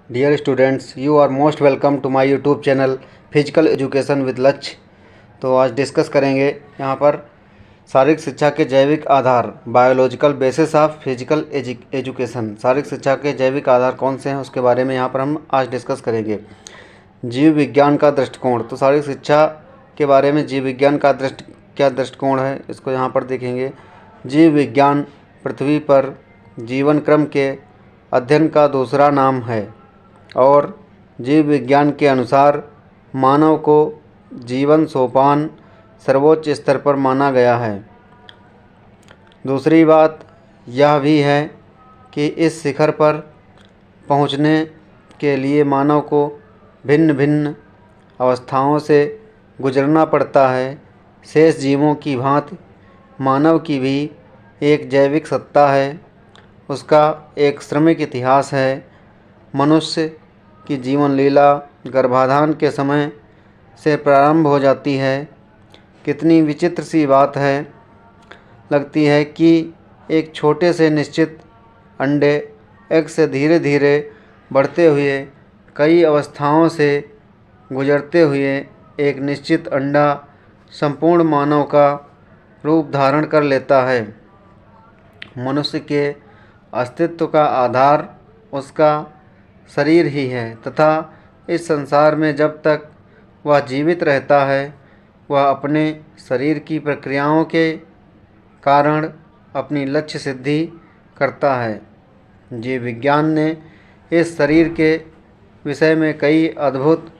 Dear students, you are most welcome to my YouTube channel physical education with लक्ष्य। तो आज discuss करेंगे यहाँ पर शारीरिक शिक्षा के जैविक आधार, biological basis of physical education. शारीरिक शिक्षा के जैविक आधार कौन से हैं उसके बारे में यहाँ पर हम आज डिस्कस करेंगे। जीव विज्ञान का दृष्टिकोण, तो शारीरिक शिक्षा के बारे में जीव विज्ञान का क्या दृष्टिकोण है इसको यहाँ पर देखेंगे। जीव विज्ञान पृथ्वी पर जीवन क्रम के अध्ययन का दूसरा नाम है और जीव विज्ञान के अनुसार मानव को जीवन सोपान सर्वोच्च स्तर पर माना गया है। दूसरी बात यह भी है कि इस शिखर पर पहुंचने के लिए मानव को भिन्न भिन्न अवस्थाओं से गुजरना पड़ता है। शेष जीवों की भांति मानव की भी एक जैविक सत्ता है, उसका एक श्रमिक इतिहास है। मनुष्य की जीवन लीला गर्भाधान के समय से प्रारंभ हो जाती है। कितनी विचित्र सी बात है, लगती है कि एक छोटे से निश्चित अंडे एग से धीरे धीरे बढ़ते हुए कई अवस्थाओं से गुजरते हुए एक निश्चित अंडा संपूर्ण मानव का रूप धारण कर लेता है। मनुष्य के अस्तित्व का आधार उसका शरीर ही है तथा इस संसार में जब तक वह जीवित रहता है वह अपने शरीर की प्रक्रियाओं के कारण अपनी लक्ष्य सिद्धि करता है। जीव विज्ञान ने इस शरीर के विषय में कई अद्भुत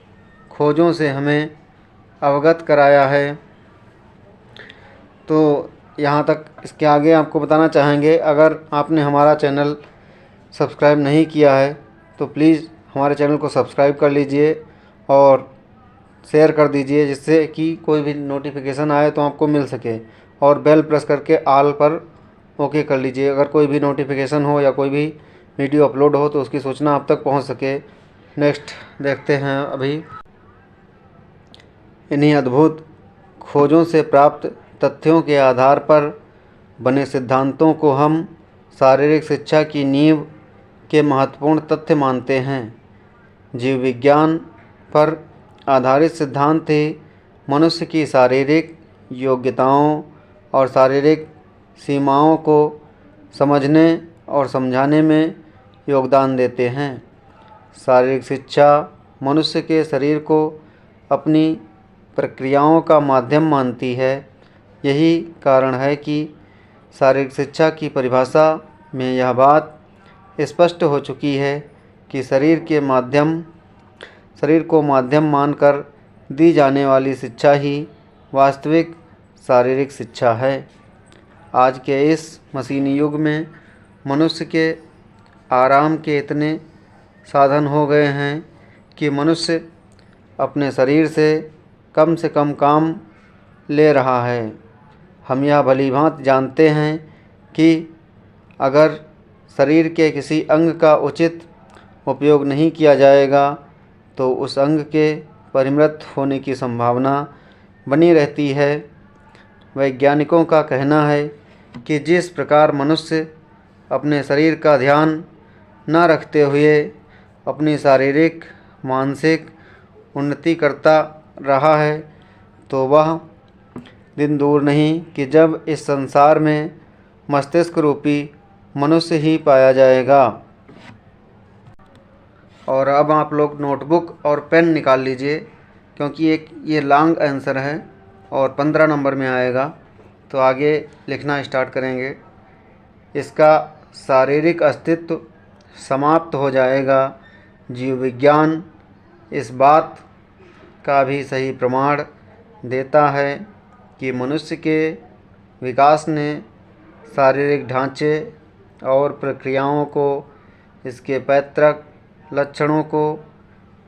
खोजों से हमें अवगत कराया है। तो यहाँ तक, इसके आगे आपको बताना चाहेंगे, अगर आपने हमारा चैनल सब्सक्राइब नहीं किया है तो प्लीज़ हमारे चैनल को सब्सक्राइब कर लीजिए और शेयर कर दीजिए, जिससे कि कोई भी नोटिफिकेशन आए तो आपको मिल सके, और बेल प्रेस करके ऑल पर ओके कर लीजिए। अगर कोई भी नोटिफिकेशन हो या कोई भी वीडियो अपलोड हो तो उसकी सूचना आप तक पहुंच सके। नेक्स्ट देखते हैं। अभी इन्हीं अद्भुत खोजों से प्राप्त तथ्यों के आधार पर बने सिद्धांतों को हम शारीरिक शिक्षा की नींव के महत्वपूर्ण तथ्य मानते हैं। जीव विज्ञान पर आधारित सिद्धांत ही मनुष्य की शारीरिक योग्यताओं और शारीरिक सीमाओं को समझने और समझाने में योगदान देते हैं। शारीरिक शिक्षा मनुष्य के शरीर को अपनी प्रक्रियाओं का माध्यम मानती है। यही कारण है कि शारीरिक शिक्षा की परिभाषा में यह बात स्पष्ट हो चुकी है कि शरीर को माध्यम मानकर दी जाने वाली शिक्षा ही वास्तविक शारीरिक शिक्षा है। आज के इस मशीनी युग में मनुष्य के आराम के इतने साधन हो गए हैं कि मनुष्य अपने शरीर से कम काम ले रहा है। हम यह भलीभांति जानते हैं कि अगर शरीर के किसी अंग का उचित उपयोग नहीं किया जाएगा तो उस अंग के परिमृत होने की संभावना बनी रहती है। वैज्ञानिकों का कहना है कि जिस प्रकार मनुष्य अपने शरीर का ध्यान न रखते हुए अपनी शारीरिक मानसिक उन्नति करता रहा है, तो वह दिन दूर नहीं कि जब इस संसार में मस्तिष्क रूपी मनुष्य ही पाया जाएगा। और अब आप लोग नोटबुक और पेन निकाल लीजिए, क्योंकि ये लॉन्ग आंसर है और 15 नंबर में आएगा। तो आगे लिखना स्टार्ट करेंगे। इसका शारीरिक अस्तित्व समाप्त हो जाएगा। जीव विज्ञान इस बात का भी सही प्रमाण देता है कि मनुष्य के विकास ने शारीरिक ढांचे और प्रक्रियाओं को, इसके पैतृक लक्षणों को,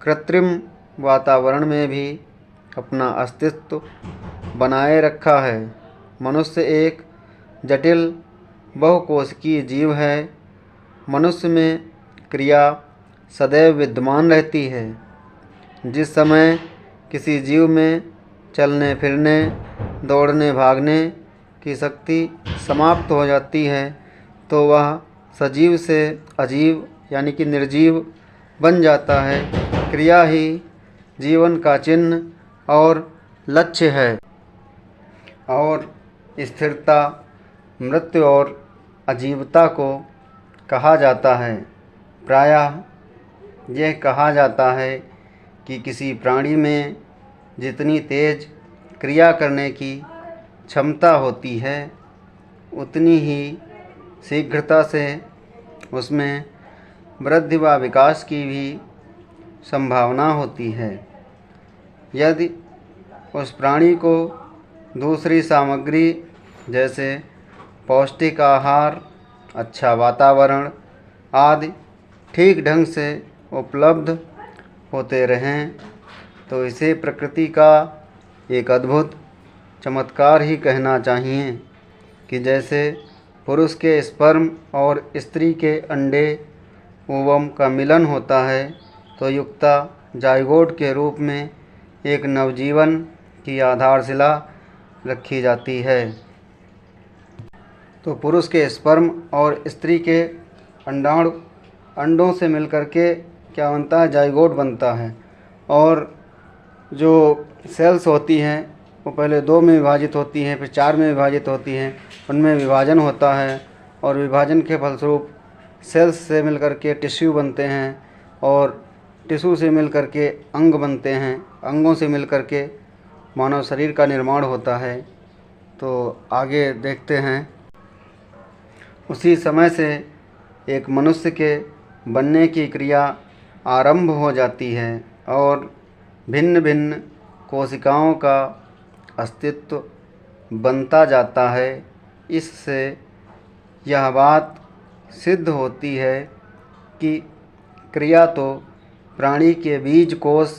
कृत्रिम वातावरण में भी अपना अस्तित्व बनाए रखा है। मनुष्य एक जटिल बहुकोशिकीय जीव है। मनुष्य में क्रिया सदैव विद्यमान रहती है। जिस समय किसी जीव में चलने फिरने, दौड़ने भागने की शक्ति समाप्त हो जाती है तो वह सजीव से अजीव यानी कि निर्जीव बन जाता है। क्रिया ही जीवन का चिन्ह और लक्ष्य है और स्थिरता, मृत्यु और अजीवता को कहा जाता है। प्रायः यह कहा जाता है कि किसी प्राणी में जितनी तेज क्रिया करने की क्षमता होती है उतनी ही शीघ्रता से उसमें वृद्धि व विकास की भी संभावना होती है। यदि उस प्राणी को दूसरी सामग्री जैसे पौष्टिक आहार, अच्छा वातावरण आदि ठीक ढंग से उपलब्ध होते रहें तो इसे प्रकृति का एक अद्भुत चमत्कार ही कहना चाहिए कि जैसे पुरुष के स्पर्म और स्त्री के अंडे ओवम का मिलन होता है तो युक्ता जाइगोट के रूप में एक नवजीवन की आधारशिला रखी जाती है। तो पुरुष के स्पर्म और स्त्री के अंडों से मिलकर के क्या बनता है, जाइगोट बनता है। और जो सेल्स होती हैं वो पहले 2 में विभाजित होती हैं, फिर 4 में विभाजित होती हैं, उनमें विभाजन होता है और विभाजन के फलस्वरूप सेल्स से मिलकर के टिश्यू बनते हैं और टिश्यू से मिलकर के अंग बनते हैं, अंगों से मिलकर के मानव शरीर का निर्माण होता है। तो आगे देखते हैं। उसी समय से एक मनुष्य के बनने की क्रिया आरंभ हो जाती है और भिन्न भिन्न कोशिकाओं का अस्तित्व बनता जाता है। इससे यह बात सिद्ध होती है कि क्रिया तो प्राणी के बीज कोश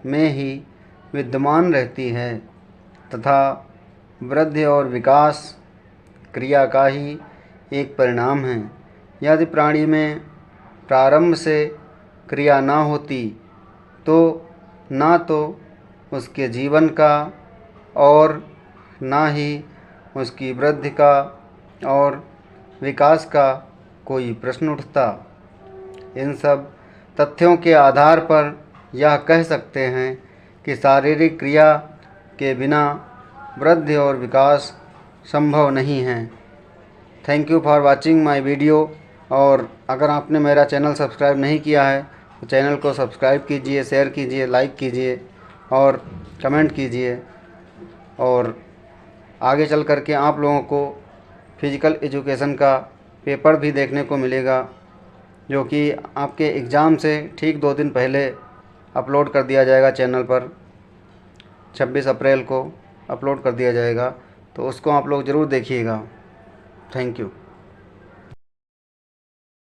में ही विद्यमान रहती है तथा वृद्धि और विकास क्रिया का ही एक परिणाम है। यदि प्राणी में प्रारंभ से क्रिया ना होती तो ना तो उसके जीवन का और ना ही उसकी वृद्धि का और विकास का कोई प्रश्न उठता। इन सब तथ्यों के आधार पर यह कह सकते हैं कि शारीरिक क्रिया के बिना वृद्धि और विकास संभव नहीं है। Thank you for watching my video. और अगर आपने मेरा चैनल सब्सक्राइब नहीं किया है तो चैनल को सब्सक्राइब कीजिए, शेयर कीजिए, लाइक कीजिए और कमेंट कीजिए। और आगे चल कर के आप लोगों को फिज़िकल एजुकेशन का पेपर भी देखने को मिलेगा जो कि आपके एग्ज़ाम से ठीक 2 दिन पहले अपलोड कर दिया जाएगा चैनल पर। 26 अप्रैल को अपलोड कर दिया जाएगा, तो उसको आप लोग ज़रूर देखिएगा। Thank you.